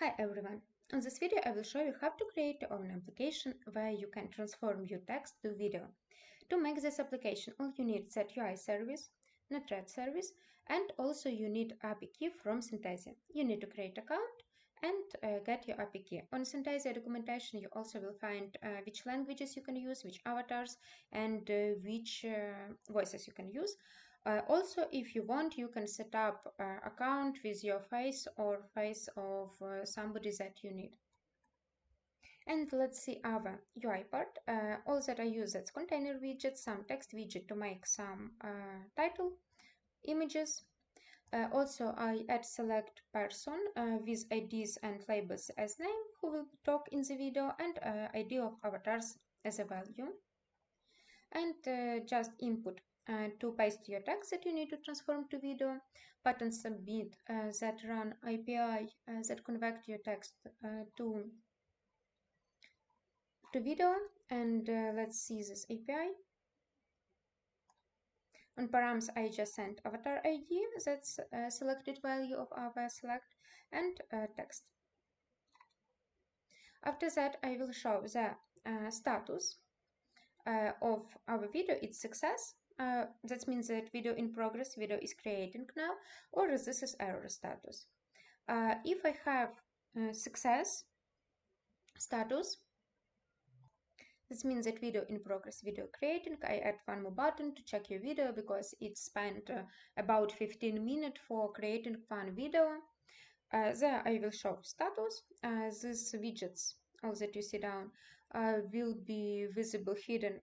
Hi everyone! In this video I will show you how to create your own application where you can transform your text to video. To make this application, all you need is that UI service, Node-RED service, and also you need API key from Synthesia. You need to create account and get your API key. On Synthesia documentation you also will find which languages you can use, which avatars, and which voices you can use. Also, if you want, you can set up an account with your face or face of somebody that you need. And let's see our UI part. All that I use, that's container widget, some text widget to make some title, images. Also, I add select person with IDs and labels as name who will talk in the video, and ID of avatars as a value. And just input to paste your text that you need to transform to video, button submit that run API that convert your text to video, and let's see this API. On params I just sent avatar ID, that's selected value of our select, and text. After that I will show the status of our video. It's success. That means that video in progress, video is creating now, or this is error status. If I have success status, this means that video in progress, video creating. I add one more button to check your video because it spent about 15 minutes for creating one video. There I will show status. These widgets, all that you see down, will be visible hidden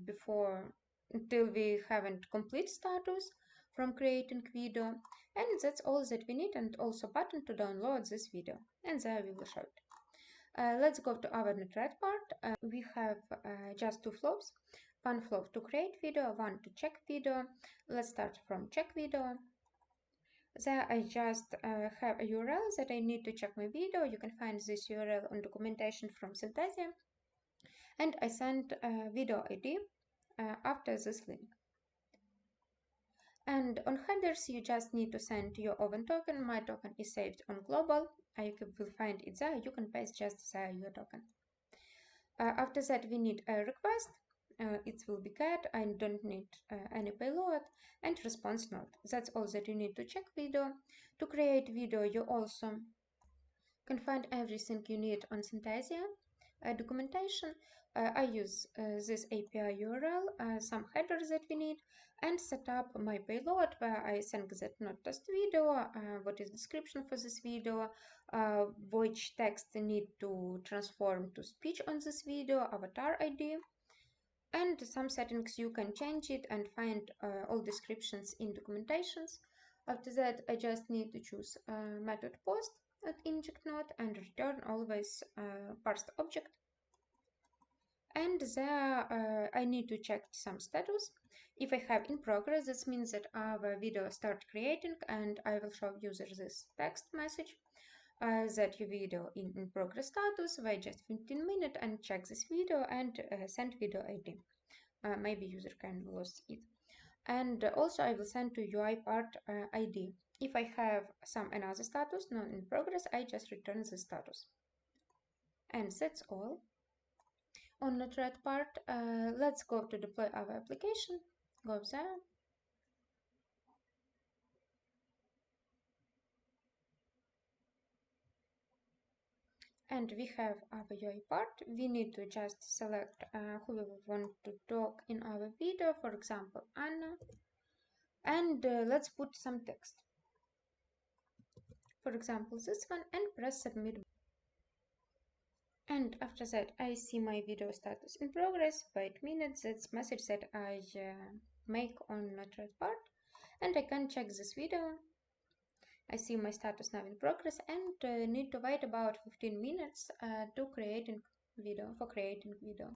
before until we haven't complete status from creating video, and that's all that we need, and also button to download this video, and there we will show it. Let's go to our Node-RED part. We have just two flows, one flow to create video, one to check video. Let's start from check video. There I just have a URL that I need to check my video. You can find this URL on documentation from Synthesia. And I send video ID after this link. And on headers, you just need to send your own token. My token is saved on global. You will find it there. You can paste just there your token. After that, we need a request. It will be get. I don't need any payload, and response node. That's all that you need to check video. To create video, you also can find everything you need on Synthesia documentation. I use this API URL, some headers that we need, and set up my payload where I think that not test video, what is description for this video, which text need to transform to speech on this video, avatar ID, and some settings you can change it and find all descriptions in documentations. After that, I just need to choose method post at inject node and return always parsed object. And there I need to check some status. If I have in progress, this means that our video start creating, and I will show user this text message that your video in progress status. Wait just 15 minutes and check this video and send video ID. Maybe user can lose it. And also I will send to UI part ID. If I have some another status not in progress, I just return the status. And that's all. On the thread part, let's go to deploy our application. Go there. And we have our UI part. We need to just select who we want to talk in our video, for example, Anna. And let's put some text. For example, this one, and press submit. And after that, I see my video status in progress. Wait minutes, that's message that I make on Node-RED part. And I can check this video. I see my status now in progress, and need to wait about 15 minutes to creating video, for creating video.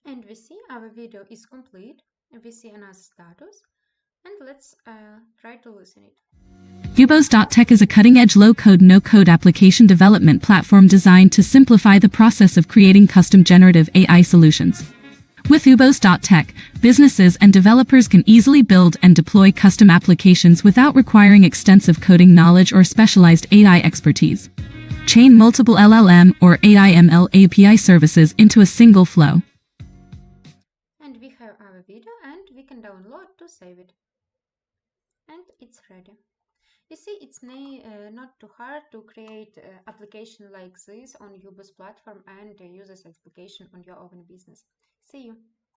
And we see our video is complete. We see another status, and let's try to listen it. UBOS.tech is a cutting-edge low-code, no-code application development platform designed to simplify the process of creating custom generative AI solutions. With UBOS.tech, businesses and developers can easily build and deploy custom applications without requiring extensive coding knowledge or specialized AI expertise. Chain multiple LLM or AI/ML API services into a single flow. And we have our video, and we can download to save it. And it's ready. You see, it's not too hard to create an application like this on UBOS platform and use this application on your own business. See you.